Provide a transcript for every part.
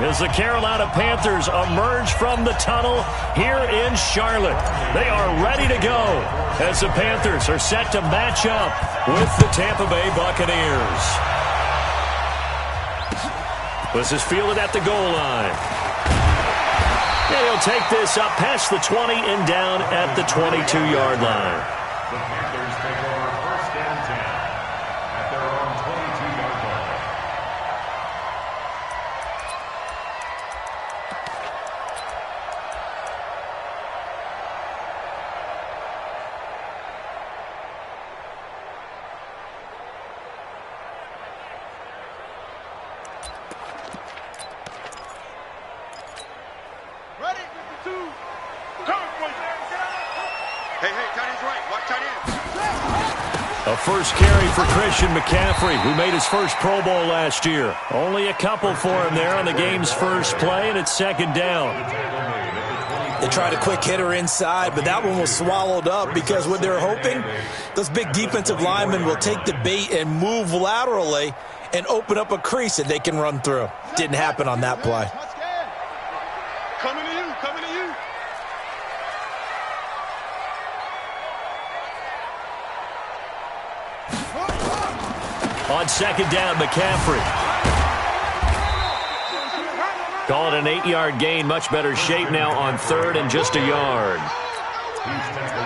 as the Carolina Panthers emerge from the tunnel here in Charlotte. They are ready to go as the Panthers are set to match up with the Tampa Bay Buccaneers. This is fielded at the goal line. And he'll take this up past the 20 and down at the 22-yard line. The Panthers take over first and 10 at their own 22-yard line. Ready? 2. Hey, tight end's right. Watch tight end. A first carry for Christian McCaffrey, who made his first Pro Bowl last year. Only a couple for him there on the game's first play, and it's second down. They tried a quick hitter inside, but that one was swallowed up because what they're hoping, those big defensive linemen will take the bait and move laterally and open up a crease that they can run through. Didn't happen on that play. Coming to you, coming to you. On second down, McCaffrey. Call it an 8-yard gain. Much better shape now on third and just a yard.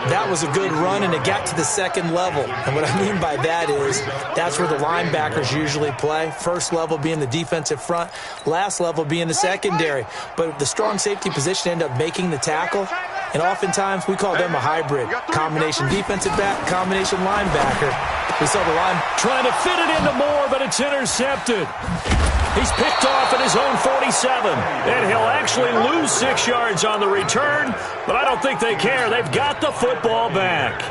That was a good run, and it got to the second level. And what I mean by that is that's where the linebackers usually play. First level being the defensive front, last level being the secondary. But the strong safety position ended up making the tackle, and oftentimes we call them a hybrid. Combination defensive back, combination linebacker. We saw the line trying to fit it into Moore, but it's intercepted. He's picked off at his own 47, and he'll actually lose 6 yards on the return, but I don't think they care. They've got the football back.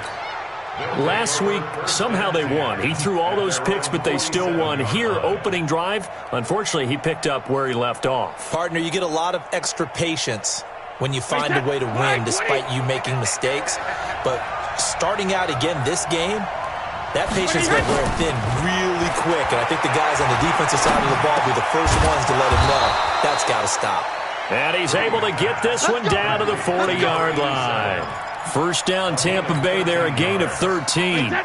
Last week, somehow they won. He threw all those picks, but they still won. Here, opening drive, unfortunately, he picked up where he left off. Partner, you get a lot of extra patience when you find a way to win despite you making mistakes. But starting out again this game, that patience will wear thin really quick, and I think the guys on the defensive side of the ball will be the first ones to let him know that's got to stop. And he's able to get this one down to the 40-yard line. First down, Tampa Bay there, a gain of 13. Ozzie!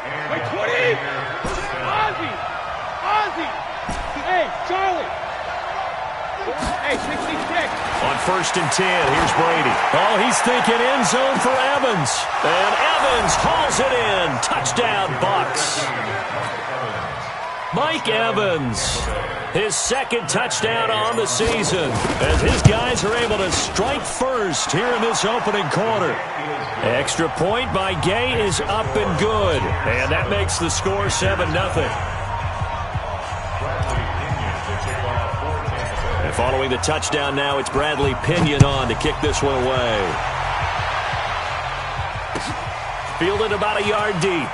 Hey, Charlie! Hey, 66! On first and 10, here's Brady. Oh, he's thinking end zone for Evans. And Evans hauls it in. Touchdown, Bucs. Mike Evans, his second touchdown on the season, as his guys are able to strike first here in this opening quarter. Extra point by Gay is up and good, and that makes the score 7-0. And following the touchdown now, it's Bradley Pinion on to kick this one away. Fielded about a yard deep.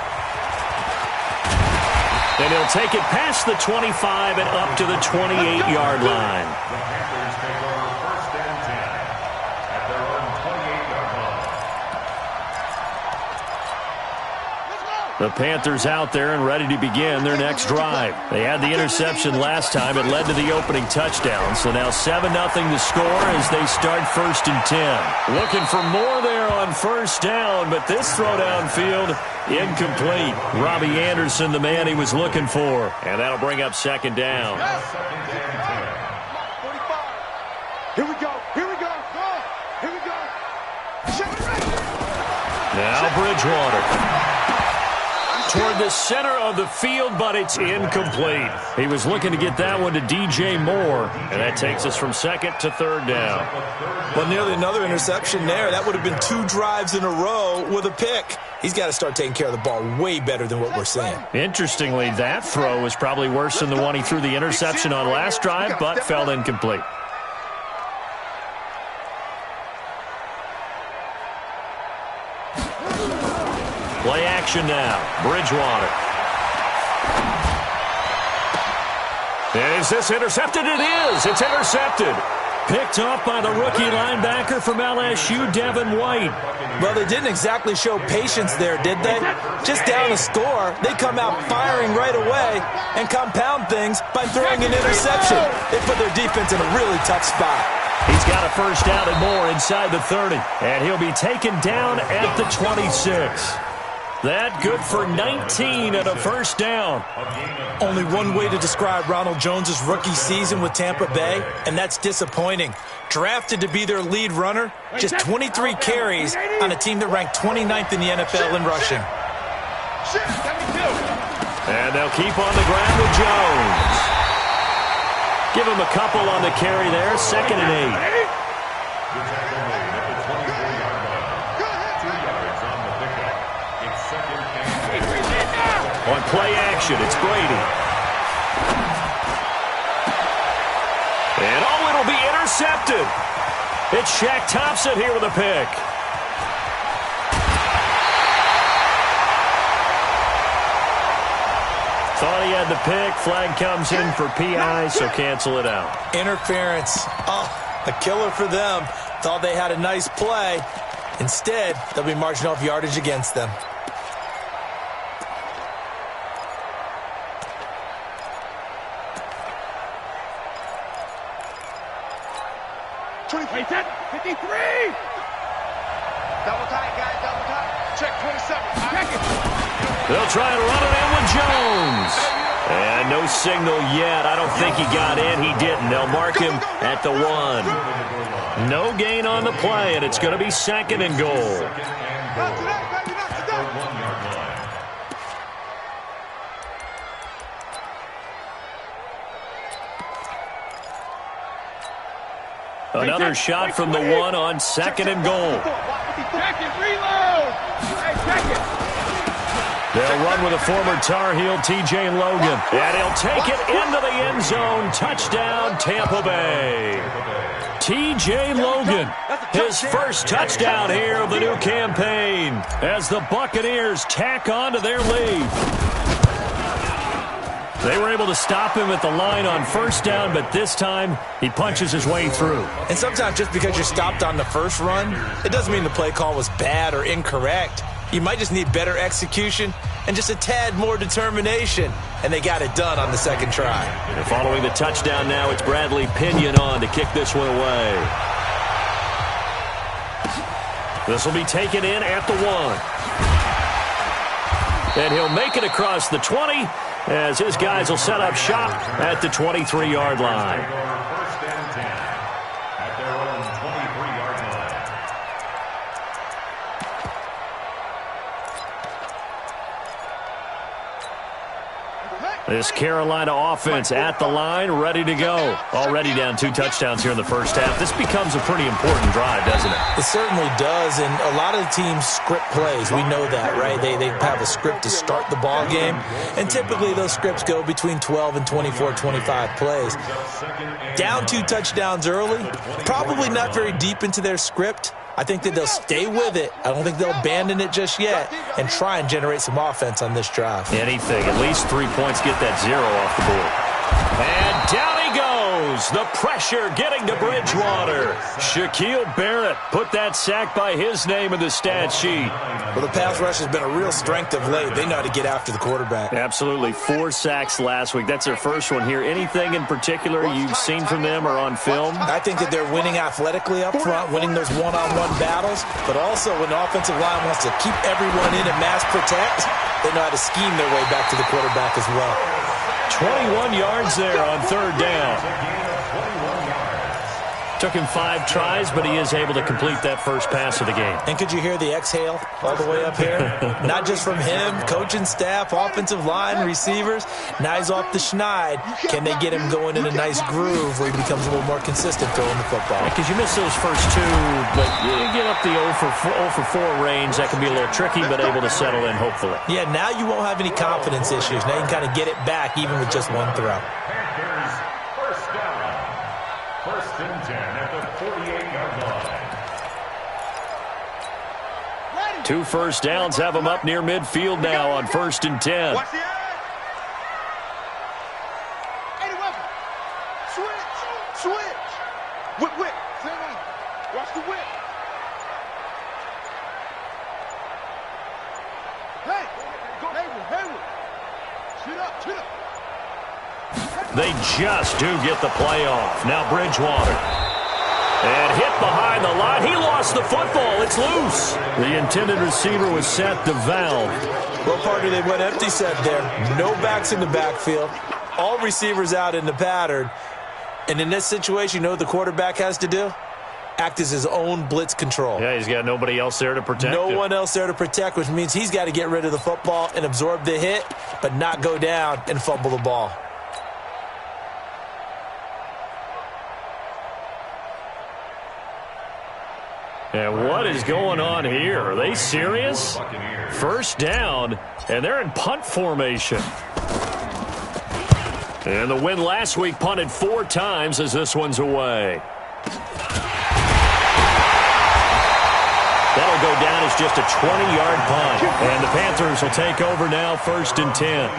And he'll take it past the 25 and up to the 28-yard line. The Panthers take over first and 10 at their own 28-yard line. The Panthers out there and ready to begin their next drive. They had the interception last time. It led to the opening touchdown. So now 7-0 the score as they start first and 10. Looking for more there on first down, but this throw downfield incomplete. Robbie Anderson, the man he was looking for. And that'll bring up second down. Here we go. Here we go. Here we go. Now Bridgewater. Toward the center of the field, but it's incomplete. He was looking to get that one to DJ Moore, and that takes us from second to third down. Well, nearly another interception there. That would have been 2 drives in a row with a pick. He's got to start taking care of the ball way better than what we're seeing. Interestingly, that throw was probably worse than the one he threw the interception on last drive, but fell incomplete. Play action now. Bridgewater. Is this intercepted? It is. It's intercepted. Picked off by the rookie linebacker from LSU, Devin White. Well, they didn't exactly show patience there, did they? Just down a score, they come out firing right away and compound things by throwing an interception. They put their defense in a really tough spot. He's got a first down and more inside the 30, and he'll be taken down at the 26. That good for 19 and a first down. Only one way to describe Ronald Jones' rookie season with Tampa Bay, and that's disappointing. Drafted to be their lead runner, just 23 carries on a team that ranked 29th in the NFL in rushing. And they'll keep on the ground with Jones. Give him a couple on the carry there, 2nd and 8. On play action, it's Brady. And it'll be intercepted. It's Shaq Thompson here with a pick. Thought he had the pick. Flag comes in for PI, so cancel it out. Interference. Oh, a killer for them. Thought they had a nice play. Instead, they'll be marching off yardage against them. Wait, 53! Double tight, guys, double tight. Check 27. Check it. They'll try and run it in with Jones. And no signal yet. I don't think he got in. He didn't. They'll mark him at the 1. No gain on the play, and it's going to be 2nd and goal. Another shot from the 1 on 2nd and goal. Check it, reload! Hey, check it! They'll run with a former Tar Heel, T.J. Logan. And he'll take it into the end zone. Touchdown, Tampa Bay. T.J. Logan, his first touchdown here of the new campaign as the Buccaneers tack on to their lead. They were able to stop him at the line on first down, but this time he punches his way through. And sometimes just because you're stopped on the first run, it doesn't mean the play call was bad or incorrect. You might just need better execution and just a tad more determination. And they got it done on the second try. And following the touchdown now, it's Bradley Pinion on to kick this one away. This will be taken in at the 1. And he'll make it across the 20 as his guys will set up shop at the 23-yard line. First and 10 at their own 23-yard line. This Carolina offense at the line, ready to go. Already down 2 touchdowns here in the first half. This becomes a pretty important drive, doesn't it? It certainly does, and a lot of the teams script plays. We know that, right? They have a script to start the ball game, and typically those scripts go between 12 and 24, 25 plays. Down 2 touchdowns early, probably not very deep into their script. I think that they'll stay with it. I don't think they'll abandon it just yet and try and generate some offense on this drive. Anything. At least 3 points, get that 0 off the board. And down he goes. The pressure getting to Bridgewater. Shaquille Barrett put that sack by his name in the stat sheet. Well, the pass rush has been a real strength of late. They know how to get after the quarterback. Absolutely. 4 sacks last week. That's their first one here. Anything in particular you've seen from them or on film? I think that they're winning athletically up front, winning those one-on-one battles, but also when the offensive line wants to keep everyone in and mass protect, they know how to scheme their way back to the quarterback as well. 21 yards there on 3rd down. Took him 5 tries, but he is able to complete that first pass of the game. And could you hear the exhale all the way up here? Not just from him, coaching staff, offensive line, receivers. Now he's off the schneid. Can they get him going in a nice groove where he becomes a little more consistent throwing the football? Because you miss those first 2, but you get up the 0 for 4 range. That can be a little tricky, but able to settle in, hopefully. Yeah, now you won't have any confidence issues. Now you can kind of get it back even with just 1 throw. Panthers, first down. 1st and 10 at the 48-yard line. 2 first downs have them up near midfield now on 1st and 10. Watch the eye. Switch. Whip, whip. Same line. Watch the whip. Hey, go Hayward. Shoot up, shoot up. They just do get the play off. Now Bridgewater. And hit behind the line. He lost the football. It's loose. The intended receiver was set to Valve. What party they went empty set there. No backs in the backfield. All receivers out in the pattern. And in this situation, you know what the quarterback has to do? Act as his own blitz control. Yeah, he's got nobody else there to protect him. No one else there to protect, which means he's got to get rid of the football and absorb the hit, but not go down and fumble the ball. And what is going on here? Are they serious? First down, and they're in punt formation. And the win last week punted 4 times as this one's away. That'll go down as just a 20-yard punt. And the Panthers will take over now, 1st and 10.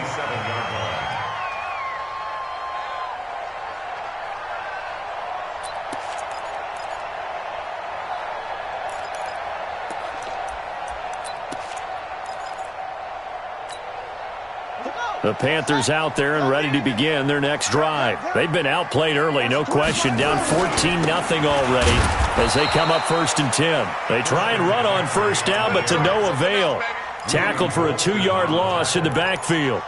The Panthers out there and ready to begin their next drive. They've been outplayed early, no question. Down 14-0 already as they come up 1st and 10. They try and run on first down, but to no avail. Tackled for a 2-yard loss in the backfield.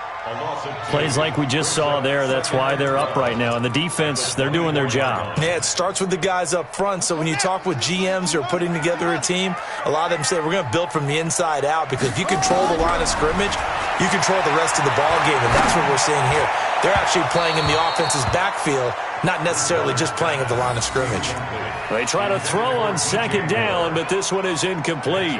Plays like we just saw there. That's why they're up right now. And the defense, they're doing their job. Yeah, it starts with the guys up front. So when you talk with GMs who are putting together a team, a lot of them say we're going to build from the inside out, because if you control the line of scrimmage, you control the rest of the ball game, and that's what we're seeing here. They're actually playing in the offense's backfield, not necessarily just playing at the line of scrimmage. They try to throw on 2nd down, but this one is incomplete.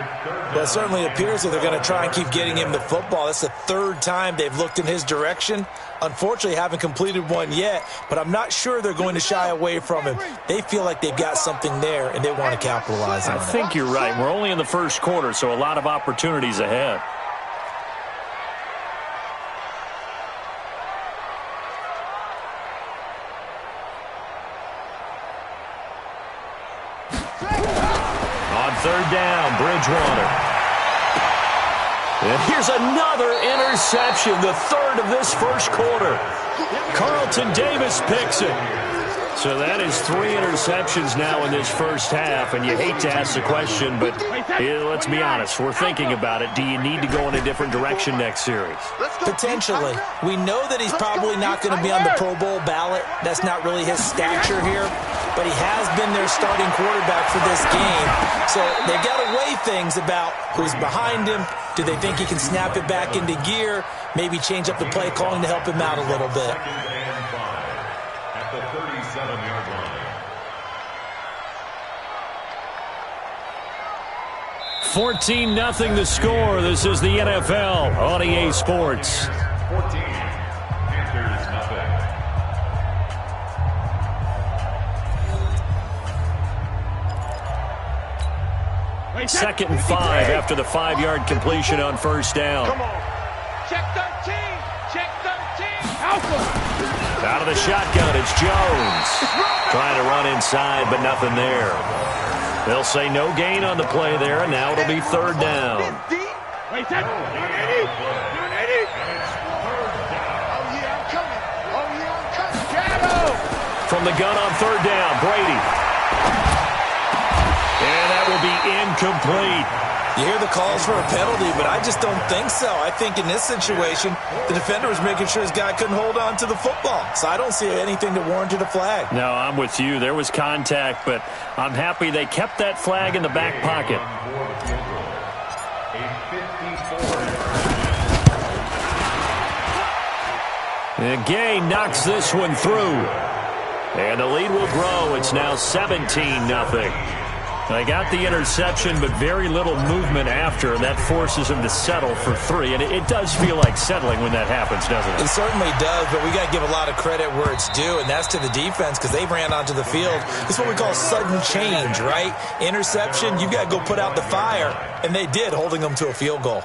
Well, it certainly appears that they're going to try and keep getting him the football. That's the 3rd time they've looked in his direction. Unfortunately, haven't completed one yet, but I'm not sure they're going to shy away from him. They feel like they've got something there, and they want to capitalize on it. I think you're right. We're only in the 1st quarter, so a lot of opportunities ahead. On 3rd down, Bridgewater. And here's another interception, the 3rd of this 1st quarter. Carlton Davis picks it. So that is 3 interceptions now in this 1st half, and you hate to ask the question, but let's be honest, we're thinking about it. Do you need to go in a different direction next series? Potentially. We know that he's probably not going to be on the Pro Bowl ballot. That's not really his stature here, but he has been their starting quarterback for this game. So they've got to weigh things about who's behind him. Do they think he can snap it back into gear? Maybe change up the play calling to help him out a little bit. 14-0 the score. This is the NFL on EA Sports. 14, Panthers nothing. 2nd and 5 after the 5-yard completion on 1st down. Come on. Check 13. Check 13. Alpha. Out of the shotgun, it's Jones. Trying to run inside, but nothing there. They'll say no gain on the play there, and now it'll be 3rd down. Wait, that. From the gun on 3rd down, Brady. And that will be incomplete. You hear the calls for a penalty, but I just don't think so. I think in this situation, the defender was making sure his guy couldn't hold on to the football. So I don't see anything to warrant a flag. No, I'm with you. There was contact, but I'm happy they kept that flag in the back pocket. And Gay knocks this one through. And the lead will grow. It's now 17-0. They got the interception, but very little movement after, and that forces them to settle for 3. And it does feel like settling when that happens, doesn't it? It certainly does, but we got to give a lot of credit where it's due, and that's to the defense, because they ran onto the field. This is what we call sudden change, right? Interception, you got to go put out the fire, and they did, holding them to a field goal.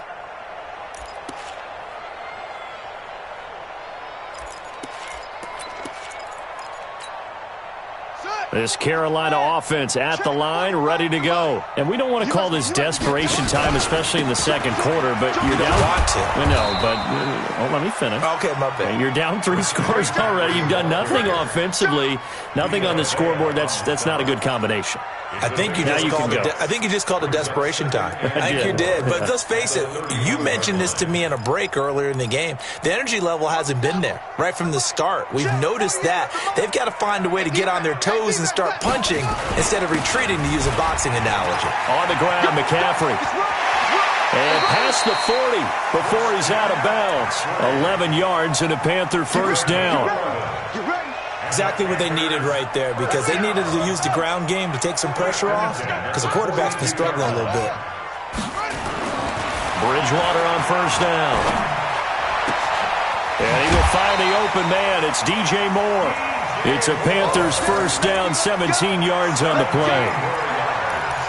Set. This Carolina offense at the line, ready to go. And we don't want to call this desperation time, especially in the second quarter, but you're down. Want to. I know, but let me finish. Okay, my bad. You're down 3 scores already. You've done nothing offensively, nothing on the scoreboard. That's not a good combination. I think you just called it desperation time. I think you did. But let's face it, you mentioned this to me in a break earlier in the game. The energy level hasn't been there right from the start. We've noticed that. They've got to find a way to get on their toes and start punching instead of retreating, to use a boxing analogy. On the ground, McCaffrey. And past the 40 before he's out of bounds. 11 yards and a Panther first down. Exactly what they needed right there, because they needed to use the ground game to take some pressure off, because the quarterback's been struggling a little bit. Bridgewater on first down. And he will find the open man. It's DJ Moore. It's a Panthers first down, 17 yards on the play.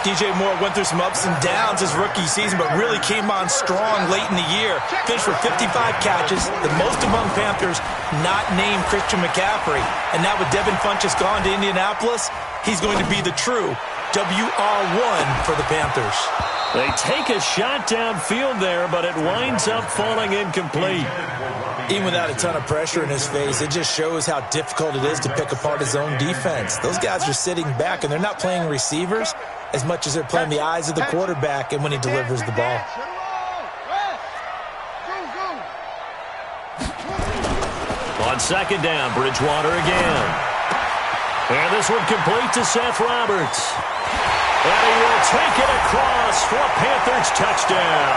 DJ Moore went through some ups and downs his rookie season, but really came on strong late in the year. Finished with 55 catches, the most among Panthers not named Christian McCaffrey. And now with Devin Funchess gone to Indianapolis, he's going to be the true WR1 for the Panthers. They take a shot downfield there, but it winds up falling incomplete. Even without a ton of pressure in his face, it just shows how difficult it is to pick apart his own defense. Those guys are sitting back, and they're not playing receivers as much as they're playing the eyes of the quarterback and when he delivers the ball. On second down, Bridgewater again. And this one complete to Seth Roberts. And he will take it across for a Panthers touchdown.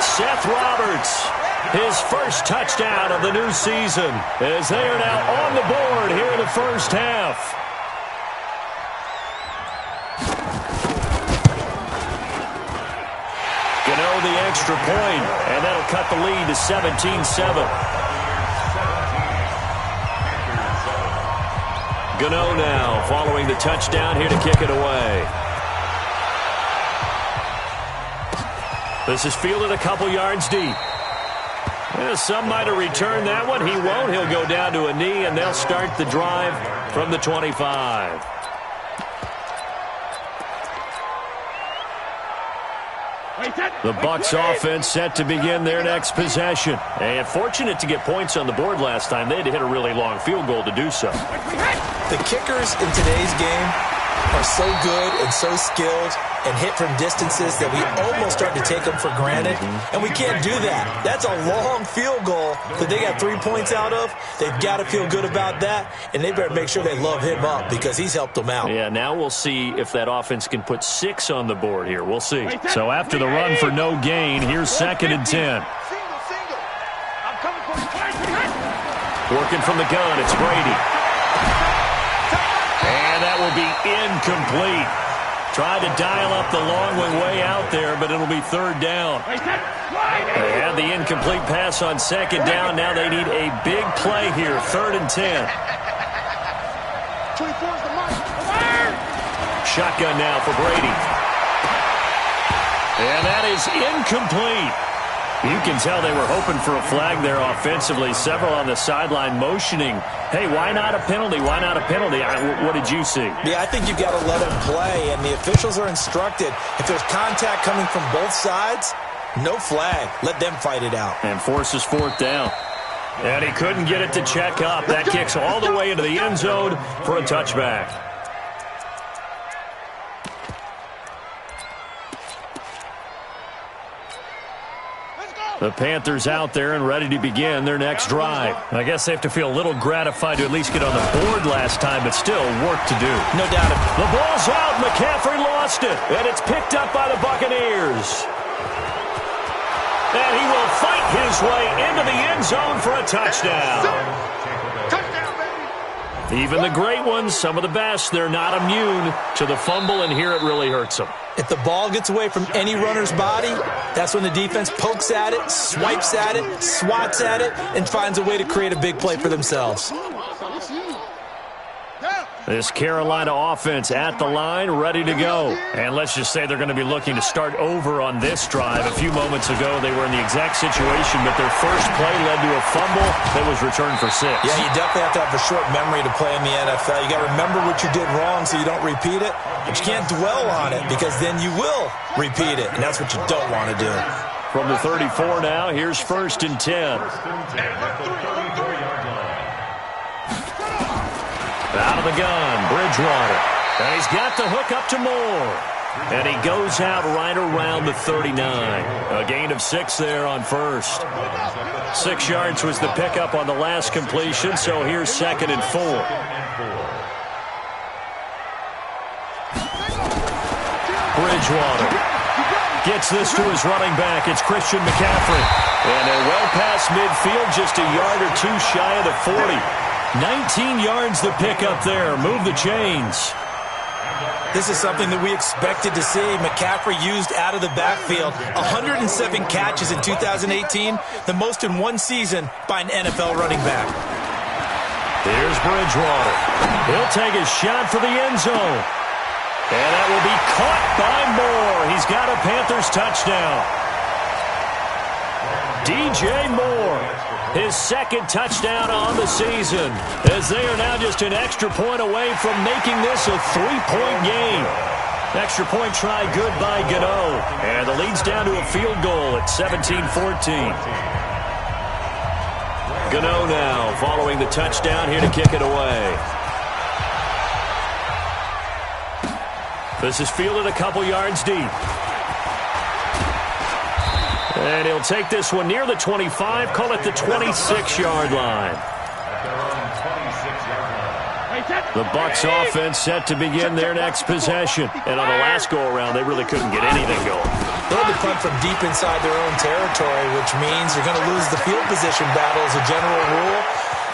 Seth Roberts, his first touchdown of the new season, as they are now on the board here in the first half. Gano the extra point, and that'll cut the lead to 17-7. Gano now following the touchdown here to kick it away. This is fielded a couple yards deep. Some might have returned that one. He won't. He'll go down to a knee, and they'll start the drive from the 25. The Bucs offense set to begin their next possession. And fortunate to get points on the board last time. They had to hit a really long field goal to do so. The kickers in today's game are so good and so skilled and hit from distances that we almost start to take them for granted, and we can't do that. That's a long field goal that they got 3 points out of. They've got to feel good about that, and they better make sure they love him up because he's helped them out. Yeah, now we'll see if that offense can put 6 on the board here. We'll see. So after the run for no gain, here's 2nd and 10. Working from the gun, it's Brady. And that will be incomplete. Tried to dial up the long one way out there, but it'll be 3rd down. They had the incomplete pass on 2nd down. Now they need a big play here, 3rd and 10. Shotgun now for Brady. And that is incomplete. You can tell they were hoping for a flag there offensively. Several on the sideline motioning, hey, why not a penalty? Why not a penalty? What did you see? Yeah, I think you've got to let him play, and the officials are instructed. If there's contact coming from both sides, no flag. Let them fight it out. And forces 4th down. And he couldn't get it to check up. That kicks all the way into the end zone for a touchback. The Panthers out there and ready to begin their next drive. I guess they have to feel a little gratified to at least get on the board last time, but still work to do. No doubt. The ball's out. McCaffrey lost it, and it's picked up by the Buccaneers. And he will fight his way into the end zone for a touchdown. Even the great ones, some of the best, they're not immune to the fumble, and here it really hurts them. If the ball gets away from any runner's body, that's when the defense pokes at it, swipes at it, swats at it, and finds a way to create a big play for themselves. This Carolina offense at the line, ready to go. And let's just say they're going to be looking to start over on this drive. A few moments ago, they were in the exact situation, but their first play led to a fumble that was returned for 6. Yeah, you definitely have to have a short memory to play in the NFL. You got to remember what you did wrong so you don't repeat it, but you can't dwell on it because then you will repeat it, and that's what you don't want to do. From the 34 now, here's 1st and 10. Out of the gun, Bridgewater. And he's got the hook up to Moore. And he goes out right around the 39. A gain of 6 there on 1st. 6 yards was the pickup on the last completion, so here's 2nd and 4. Bridgewater gets this to his running back. It's Christian McCaffrey. And they're well past midfield, just a yard or two shy of the 40. 19 yards the pickup there. Move the chains. This is something that we expected to see. McCaffrey used out of the backfield. 107 catches in 2018, the most in one season by an NFL running back. Here's Bridgewater. He'll take a shot for the end zone. And that will be caught by Moore. He's got a Panthers touchdown. DJ Moore, his 2nd touchdown on the season, as they are now just an extra point away from making this a 3-point game. Extra point try good by Gano, and the lead's down to a field goal at 17-14. Gano now following the touchdown here to kick it away. This is fielded a couple yards deep. And he'll take this one near the 25, call it the 26-yard line. The Bucs offense set to begin their next possession. And on the last go-around, they really couldn't get anything going. They'll be punt from deep inside their own territory, which means you're going to lose the field position battle as a general rule.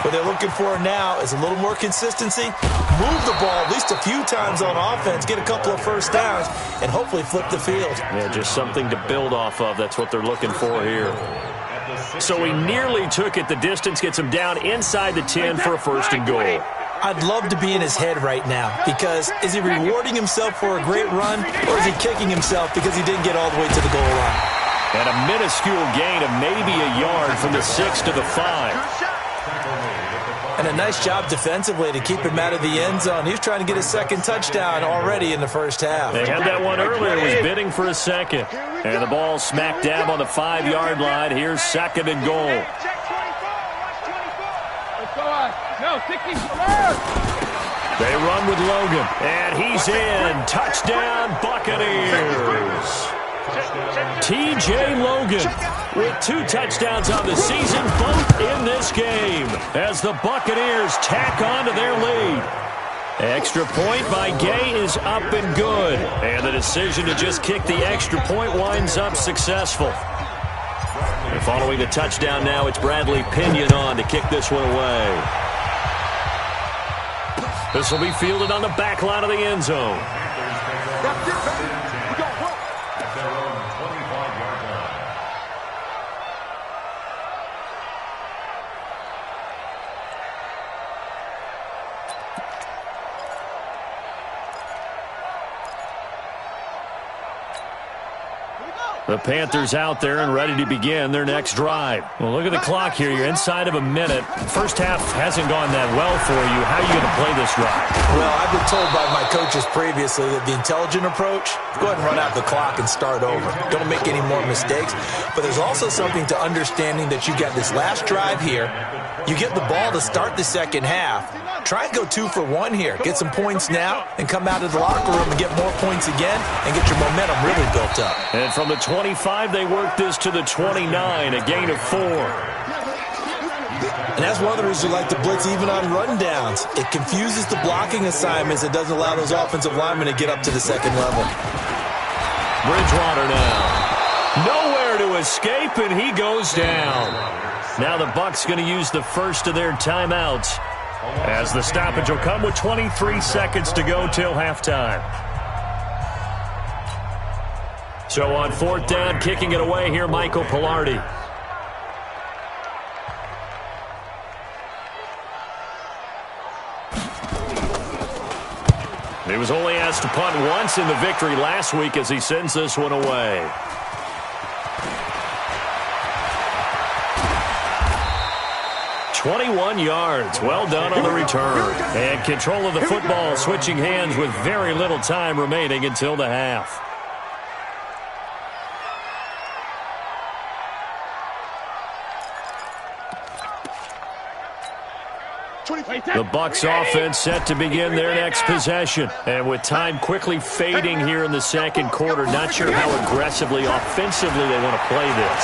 What they're looking for now is a little more consistency, move the ball at least a few times on offense, get a couple of first downs, and hopefully flip the field. Yeah, just something to build off of. That's what they're looking for here. So he nearly took it the distance, gets him down inside the 10 for a 1st and goal. I'd love to be in his head right now because is he rewarding himself for a great run or is he kicking himself because he didn't get all the way to the goal line? And a minuscule gain of maybe a yard from the 6 to the 5. And a nice job defensively to keep him out of the end zone. He was trying to get his 2nd touchdown already in the first half. They had that one earlier. It was bidding for a 2nd. And the ball smack dab on the 5-yard line. Here's 2nd and goal. They run with Logan. And he's in. Touchdown, Buccaneers. T.J. Logan with 2 touchdowns on the season, both in this game, as the Buccaneers tack on to their lead. Extra point by Gay is up and good, and the decision to just kick the extra point winds up successful. And following the touchdown now, it's Bradley Pinion on to kick this one away. This will be fielded on the back line of the end zone. The Panthers out there and ready to begin their next drive. Well, look at the clock here. You're inside of a minute. First half hasn't gone that well for you. How are you going to play this drive? Well, I've been told by my coaches previously that the intelligent approach, go ahead and run out the clock and start over. Don't make any more mistakes. But there's also something to understanding that you got this last drive here. You get the ball to start the second half. Try and go 2 for 1 here. Get some points now and come out of the locker room and get more points again and get your momentum really built up. And from the 25, they work this to the 29, a gain of 4. And that's one of the reasons we like to blitz even on rundowns. It confuses the blocking assignments. It doesn't allow those offensive linemen to get up to the second level. Bridgewater now. Nowhere to escape, and he goes down. Now the Bucs going to use the first of their timeouts, as the stoppage will come with 23 seconds to go till halftime. So on 4th down, kicking it away here, Michael Pilardi. He was only asked to punt once in the victory last week as he sends this one away. "21 yards. Well done on the return. And control of the football switching hands with very little time remaining until the half. The Bucs offense set to begin their next possession. And with time quickly fading here in the second quarter, not sure how aggressively, offensively they want to play this.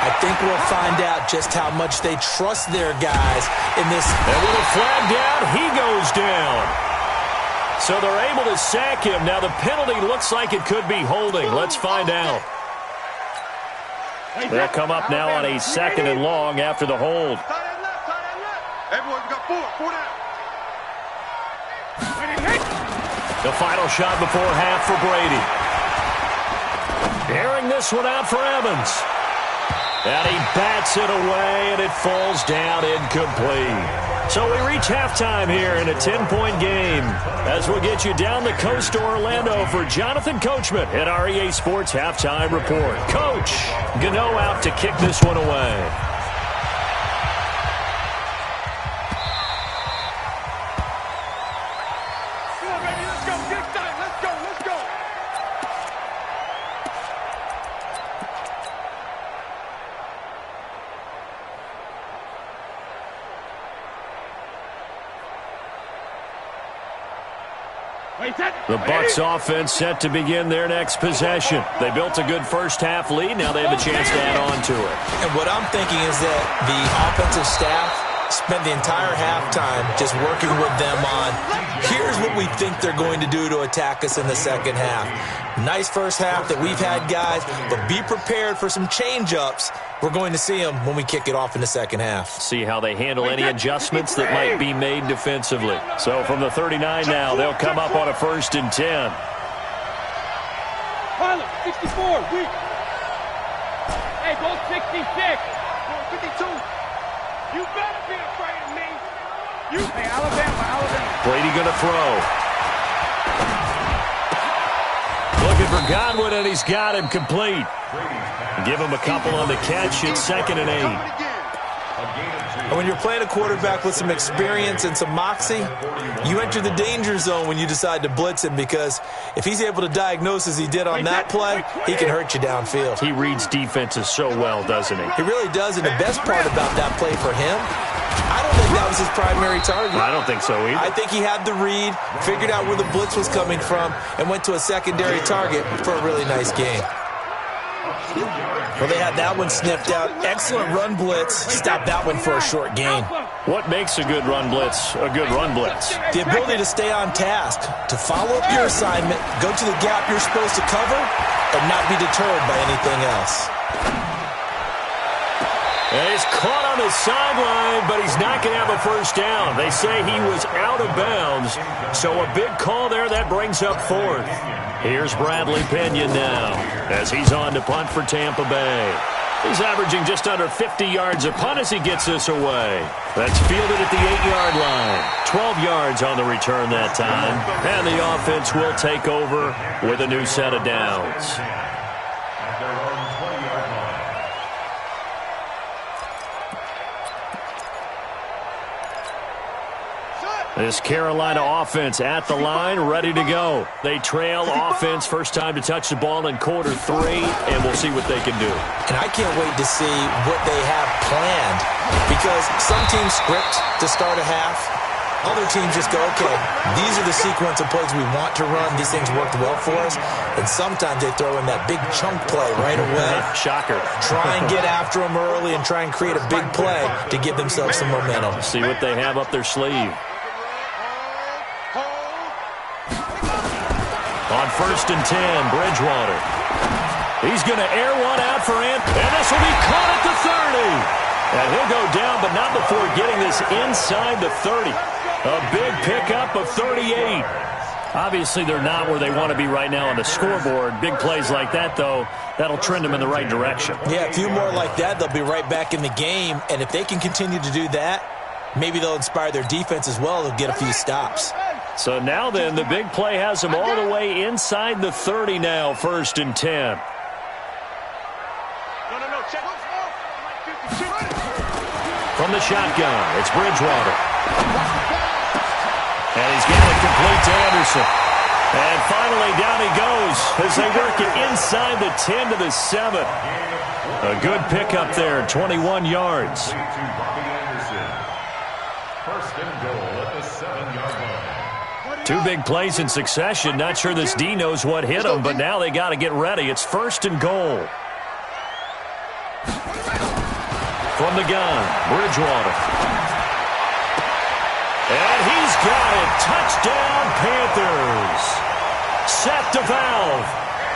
I think we'll find out just how much they trust their guys in this. And with a flag down, he goes down. So they're able to sack him. Now the penalty looks like it could be holding. Let's find out. They'll come up now on a 2nd and long after the hold. Everyone's got four down. The final shot before half for Brady. Airing this one out for Evans. And he bats it away, and it falls down incomplete. So we reach halftime here in a 10-point game. As we'll get you down the coast to Orlando for Jonathan Coachman at our EA Sports Halftime Report. Coach, Gano out to kick this one away. The Bucs offense set to begin their next possession. They built a good first-half lead. Now they have a chance to add on to it. And what I'm thinking is that the offensive staff spent the entire halftime just working with them on, here's what we think they're going to do to attack us in the second half. Nice first half that we've had, guys, but be prepared for some change-ups. We're going to see them when we kick it off in the second half. See how they handle any adjustments that might be made defensively. So from the 39 now, they'll come up on a 1st and 10. Pilot, 64, weak. Hey, go 66. 52. You better be afraid of me. Hey, Alabama. Brady going to throw. Looking for Godwin, and he's got him complete. Give him a couple on the catch. It's 2nd and 8. And when you're playing a quarterback with some experience and some moxie, you enter the danger zone when you decide to blitz him, because if he's able to diagnose as he did on that play, he can hurt you downfield. He reads defenses so well, doesn't he? He really does, and the best part about that play for him, I don't think that was his primary target. I don't think so either. I think he had the read, figured out where the blitz was coming from, and went to a secondary target for a really nice game. Well, they had that one sniffed out. Excellent run blitz. Stopped that one for a short gain. What makes a good run blitz a good run blitz? The ability to stay on task, to follow up your assignment, go to the gap you're supposed to cover, and not be deterred by anything else. And he's caught on the sideline, but he's not going to have a first down. They say he was out of bounds, so a big call there that brings up 4th. Here's Bradley Pinion now as he's on to punt for Tampa Bay. He's averaging just under 50 yards a punt as he gets this away. That's fielded at the 8-yard line. 12 yards on the return that time. And the offense will take over with a new set of downs. This Carolina offense at the line, ready to go. They trail offense, first time to touch the ball in quarter 3, and we'll see what they can do. And I can't wait to see what they have planned, because some teams script to start a half. Other teams just go, okay, these are the sequence of plays we want to run. These things worked well for us. And sometimes they throw in that big chunk play right away. Shocker. Try and get after them early and try and create a big play to give themselves some momentum. See what they have up their sleeve. On 1st and 10, Bridgewater. He's going to air one out for Ant, and this will be caught at the 30. And he'll go down, but not before getting this inside the 30. A big pickup of 38. Obviously, they're not where they want to be right now on the scoreboard. Big plays like that, though, that'll trend them in the right direction. Yeah, a few more like that, they'll be right back in the game. And if they can continue to do that, maybe they'll inspire their defense as well. They'll get a few stops. So now then, the big play has them all the way inside the 30 now, 1st and 10. From the shotgun, it's Bridgewater. And he's got it complete to Anderson. And finally, down he goes as they work it inside the 10 to the 7. A good pickup there, 21 yards. First and goal at the 7-yard line. 2 big plays in succession. Not sure this D knows what hit him, but now they got to get ready. It's 1st and goal. From the gun, Bridgewater. And he's got it. Touchdown, Panthers. Seth DeValve,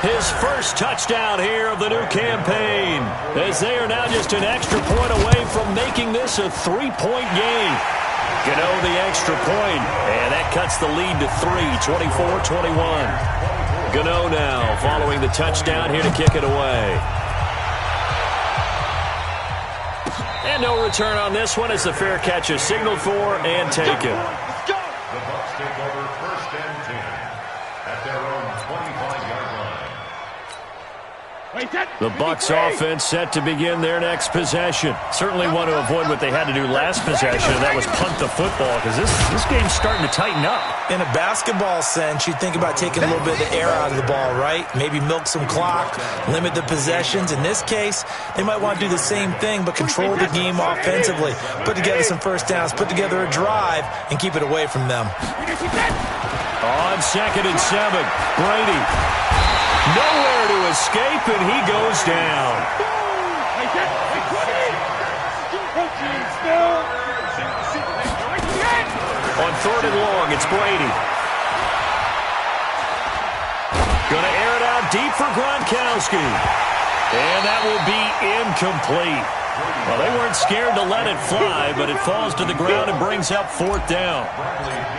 his first touchdown here of the new campaign, as they are now just an extra point away from making this a 3-point game. Gano the extra point, and that cuts the lead to 3, 24-21. Gano now following the touchdown here to kick it away. And no return on this one as the fair catch is signaled for and taken. The Bucs take over 1st and 10 at their own 25-yard line. The Bucs offense set to begin their next possession. Certainly want to avoid what they had to do last possession, and that was punt the football, because this game's starting to tighten up. In a basketball sense, you think about taking a little bit of the air out of the ball, right? Maybe milk some clock, limit the possessions. In this case, they might want to do the same thing, but control the game offensively. Put together some first downs, put together a drive, and keep it away from them. On 2nd and 7, Brady. Nowhere to escape, and he goes down. On 3rd and long, it's Brady. Gonna air it out deep for Gronkowski. And that will be incomplete. Well, they weren't scared to let it fly, but it falls to the ground and brings up 4th down.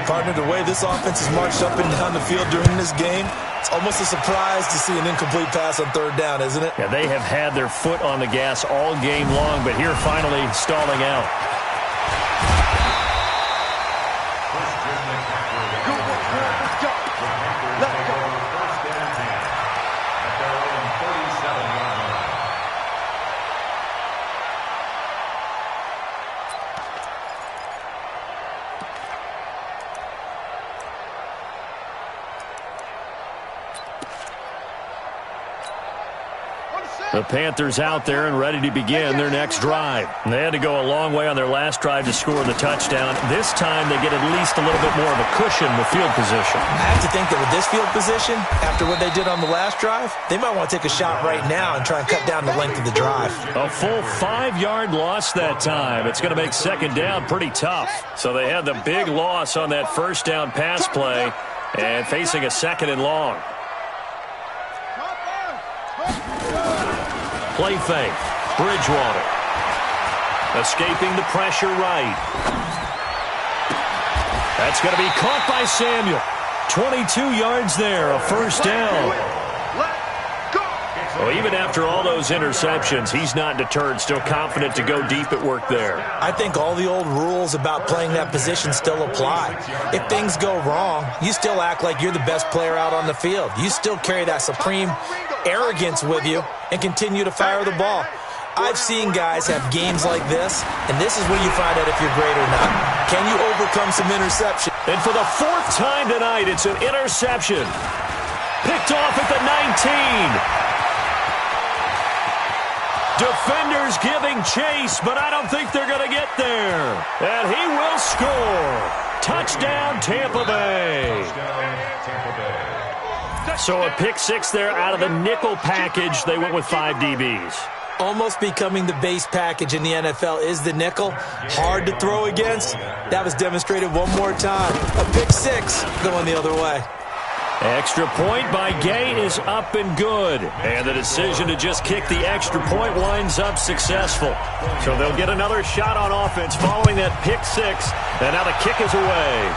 Partner, the way this offense has marched up and down the field during this game, it's almost a surprise to see an incomplete pass on 3rd down, isn't it? Yeah, they have had their foot on the gas all game long, but here finally stalling out. The Panthers out there and ready to begin their next drive. They had to go a long way on their last drive to score the touchdown. This time they get at least a little bit more of a cushion with field position. I have to think that with this field position, after what they did on the last drive, they might want to take a shot right now and try and cut down the length of the drive. A full 5-yard loss that time. It's going to make 2nd down pretty tough. So they had the big loss on that 1st down pass play and facing a 2nd and long. Play fake. Bridgewater. Escaping the pressure right. That's going to be caught by Samuel. 22 yards there, a 1st down. Well, even after all those interceptions, he's not deterred, still confident to go deep at work there. I think all the old rules about playing that position still apply. If things go wrong, you still act like you're the best player out on the field. You still carry that supreme arrogance with you and continue to fire the ball. I've seen guys have games like this, and this is where you find out if you're great or not. Can you overcome some interception? And for the 4th time tonight, it's an interception. Picked off at the 19. Defenders giving chase, but I don't think they're going to get there. And he will score. Touchdown, Tampa Bay. So a pick 6 there out of the nickel package. They went with 5 DBs. Almost becoming the base package in the NFL is the nickel. Hard to throw against. That was demonstrated one more time. A pick 6 going the other way. Extra point by Gay is up and good. And the decision to just kick the extra point winds up successful. So they'll get another shot on offense following that pick 6. And now the kick is away.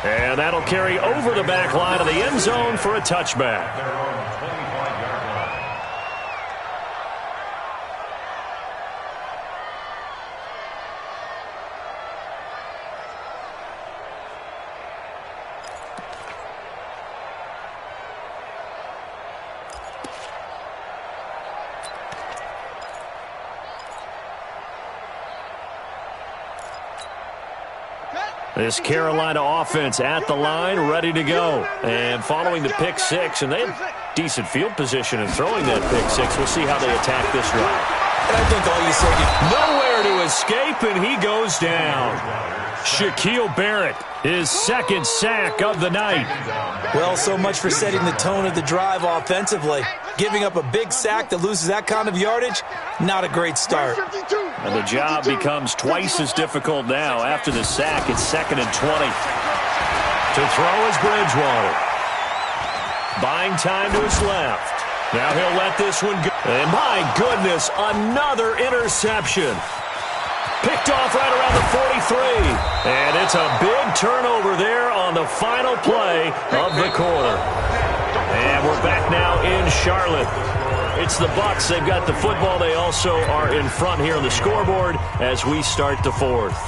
And that'll carry over the back line of the end zone for a touchback. This Carolina offense at the line, ready to go. And following the pick six, and they have decent field position in throwing that pick six. We'll see how they attack this drive. And I think all you said, nowhere to escape, and he goes down. Shaquille Barrett, his second sack of the night. Well, so much for setting the tone of the drive offensively. Giving up a big sack that loses that kind of yardage, not a great start. And the job becomes twice as difficult now. After the sack, it's 2nd and 20. To throw is Bridgewater. Buying time to his left. Now he'll let this one go. And my goodness, another interception. Picked off right around the 43. And it's a big turnover there on the final play of the quarter. And we're back now in Charlotte. It's the Bucs. They've got the football. They also are in front here on the scoreboard as we start the fourth.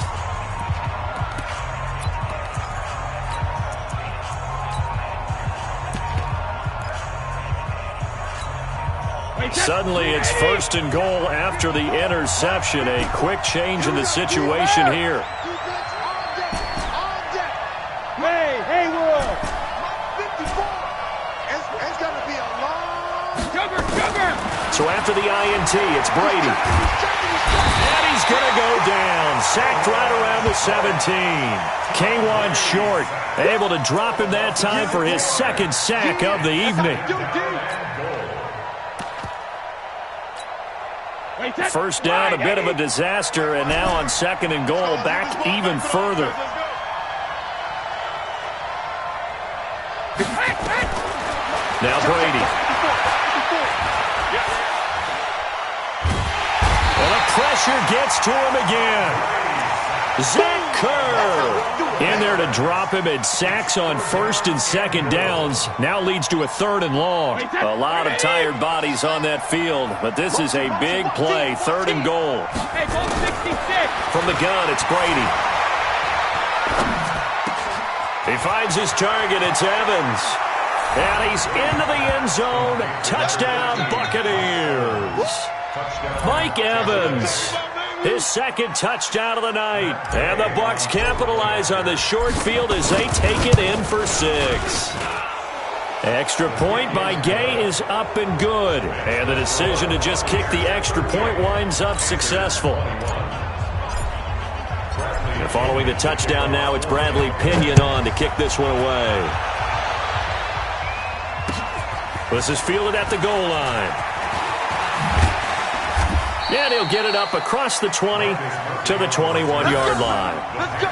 Suddenly it's 1st and goal after the interception. A quick change in the situation here. Hey, Haywood! 54. It's going to be a long... Sugar! So after the INT, it's Brady. And he's going to go down. Sacked right around the 17. K1 Short able to drop him that time for his second sack of the evening. First down, a bit of a disaster, and now on 2nd and goal, back even further. Now Brady. Well, the pressure gets to him again. Zach Kerr in there to drop him, and sacks on 1st and 2nd downs. Now leads to a 3rd and long. A lot of tired bodies on that field, but this is a big play. 3rd and goal. From the gun, it's Brady. He finds his target. It's Evans. And he's into the end zone. Touchdown, Buccaneers. Mike Evans, his second touchdown of the night. And the Bucs capitalize on the short field as they take it in for 6. Extra point by Gay is up and good. And the decision to just kick the extra point winds up successful. And following the touchdown now, it's Bradley Pinion on to kick this one away. This is fielded at the goal line. And he'll get it up across the 20 to the 21-yard line. Let's go.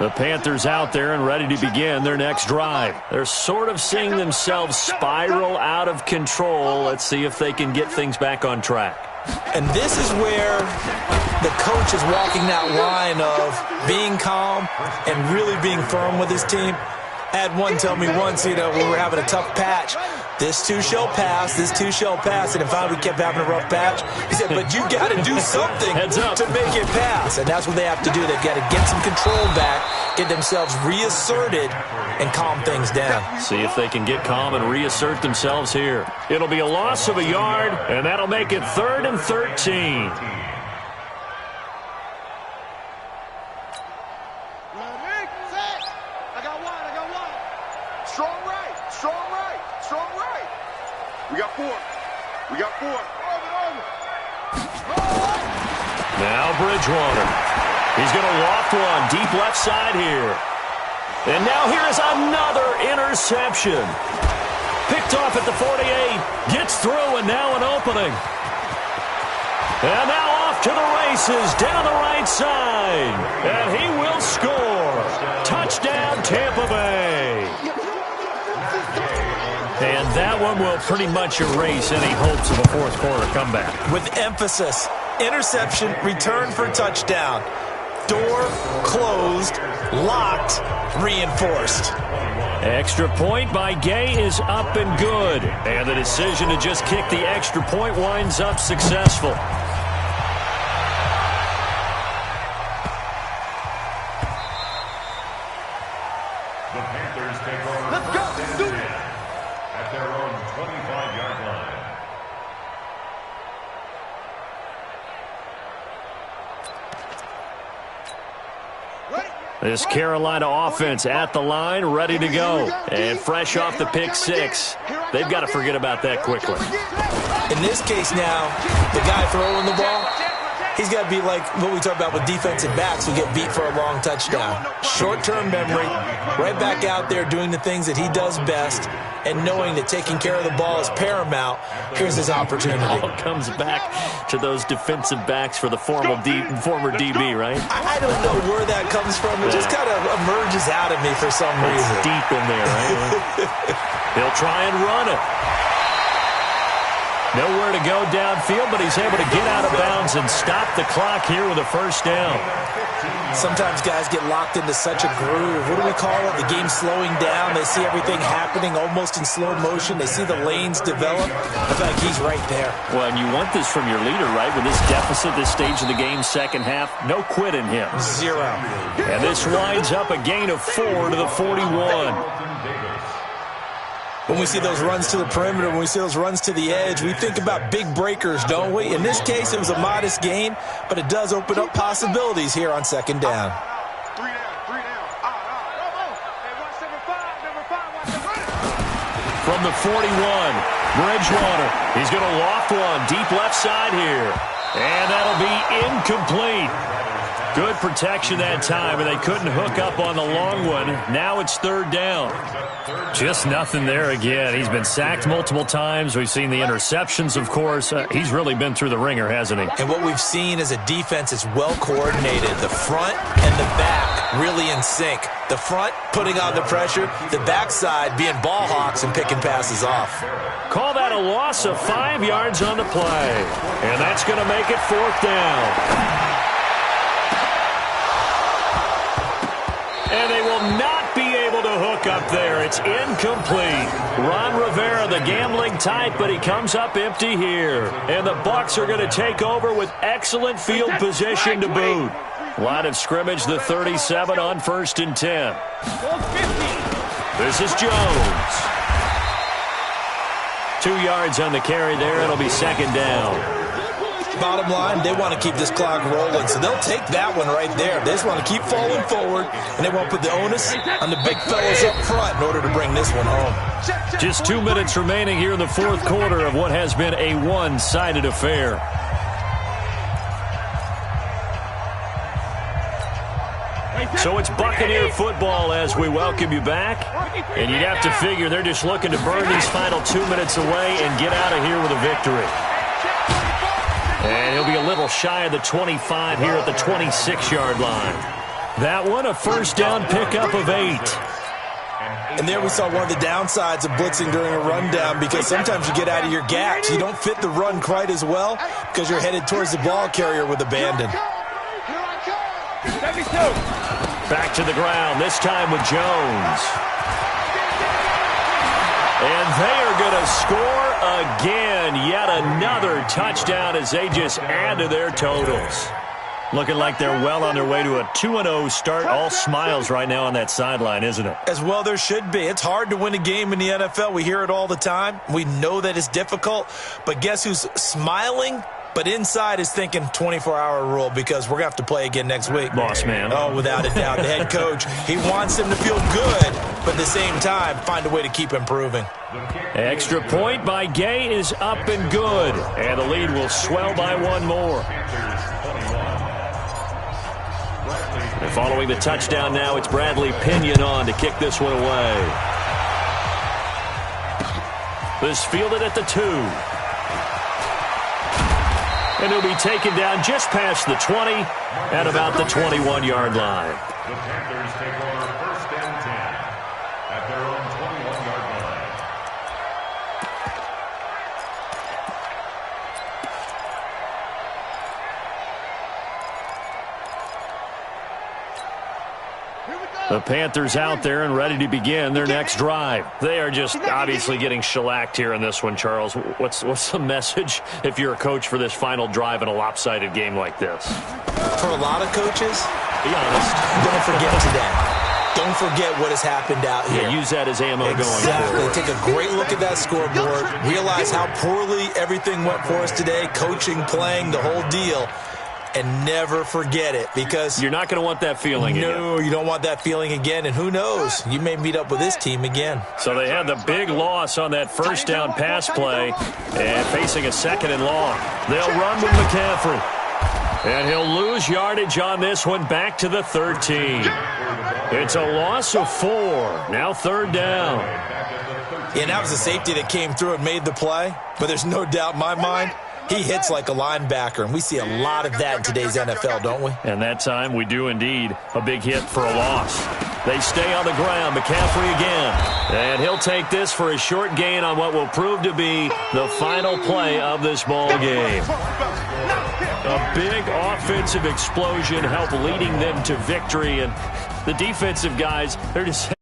The Panthers out there and ready to begin their next drive. They're sort of seeing themselves spiral out of control. Let's see if they can get things back on track. and this is where the coach is walking that line of being calm and really being firm with his team. I had one tell me once, when we were having a tough patch, this too shall pass, this too shall pass. And if we kept having a rough patch, he said, but you got to do something to make it pass. And that's what they have to do. They've got to get some control back, get themselves reasserted, and calm things down. See if they can get calm and reassert themselves here. It'll be a loss of a yard, and that'll make it 3rd and 13. We got four. Now Bridgewater. He's going to loft one deep left side here. And now here is another interception. Picked off at the 48. Gets through, and now an opening. And now off to the races down the right side. And he will score. Touchdown, Tampa Bay. And that one will pretty much erase any hopes of a fourth quarter comeback. With emphasis, interception, return for touchdown. Door closed, locked, reinforced. Extra point by Gay is up and good. And the decision to just kick the extra point winds up successful. This Carolina offense at the line, ready to go. And fresh off the pick six. They've got to forget about that quickly. In this case now, the guy throwing the ball, he's got to be like what we talk about with defensive backs who get beat for a long touchdown. Short-term memory, right back out there doing the things that he does best, and knowing that taking care of the ball is paramount. Here's his opportunity. It all comes back to those defensive backs for the former DB, right? I don't know where that comes from. It just kind of emerges out of me for some reason. It's deep in there, right? He'll try and run it. Nowhere to go downfield, but he's able to get out of bounds and stop the clock here with a first down. Sometimes guys get locked into such a groove. What do we call it? The game slowing down. They see everything happening almost in slow motion. They see the lanes develop. I feel like he's right there. Well, and you want this from your leader, right? With this deficit, this stage of the game, second half, no quit in him. 0. And this winds up a gain of 4 to the 41. When we see those runs to the perimeter, when we see those runs to the edge, we think about big breakers, don't we? In this case, it was a modest gain, but it does open up possibilities here on second down. 3 down. From the 41, Bridgewater. He's going to loft one deep left side here. And that'll be incomplete. Good protection that time, and they couldn't hook up on the long one. Now it's third down. Just nothing there again. He's been sacked multiple times. We've seen the interceptions, of course. He's really been through the ringer, hasn't he? And what we've seen is a defense that's well coordinated. The front and the back really in sync. The front putting on the pressure, the backside being ball hawks and picking passes off. Call that a loss of 5 yards on the play. And that's going to make it fourth down. And they will not be able to hook up there. It's incomplete. Ron Rivera, the gambling type, but he comes up empty here. And the Bucs are going to take over with excellent field position to boot. Line of scrimmage, the 37 on 1st and 10. This is Jones. 2 yards on the carry there. It'll be second down. Bottom line, they want to keep this clock rolling, so they'll take that one right there. They just want to keep falling forward, and they won't put the onus on the big fellas up front in order to bring this one home. Just 2 minutes remaining here in the fourth quarter of what has been a one-sided affair. So it's Buccaneer football as we welcome you back. And you'd have to figure they're just looking to burn these final 2 minutes away and get out of here with a victory. And he'll be a little shy of the 25 here at the 26-yard line. That one, a first down pickup of 8. And there we saw one of the downsides of blitzing during a rundown, because sometimes you get out of your gaps. You don't fit the run quite as well because you're headed towards the ball carrier with abandon. Back to the ground, this time with Jones. And they are going to score again. Yet another touchdown as they just add to their totals. Looking like they're well on their way to a 2-0 start. All smiles right now on that sideline, isn't it? As well there should be. It's hard to win a game in the NFL. We hear it all the time. We know that it's difficult. But guess who's smiling? But inside is thinking 24-hour rule, because we're going to have to play again next week. Boss man. Oh, without a doubt. The head coach, he wants them to feel good, but at the same time, find a way to keep improving. Extra point by Gay is up and good. And the lead will swell by one more. And following the touchdown now, it's Bradley Pinion on to kick this one away. This fielded at the 2. And he'll be taken down just past the 20 at about the 21-yard line. The Panthers take over first and 10 at their own 21-yard line. The Panthers out there and ready to begin their next drive. They are just obviously getting shellacked here in this one, Charles. What's the message if you're a coach for this final drive in a lopsided game like this? For a lot of coaches, Be honest. don't forget today. Don't forget what has happened out here. Yeah, use that as ammo going Exactly. forward. Take a great look at that scoreboard. Realize how poorly everything went for us today. Coaching, playing, the whole deal. and never forget it, because you're not going to want that feeling again. No, you don't want that feeling again, and who knows, you may meet up with this team again. So they had the big loss on that first down pass play, and facing a 2nd and long. They'll run with McCaffrey. And he'll lose yardage on this one, back to the 13. It's a loss of 4. Now 3rd down. And that was a safety that came through and made the play, but there's no doubt in my mind, he hits like a linebacker, and we see a lot of that in today's NFL, don't we? And that time we do indeed. A big hit for a loss. They stay on the ground. McCaffrey again. And he'll take this for a short gain on what will prove to be the final play of this ball game. A big offensive explosion helped leading them to victory, and the defensive guys, they're just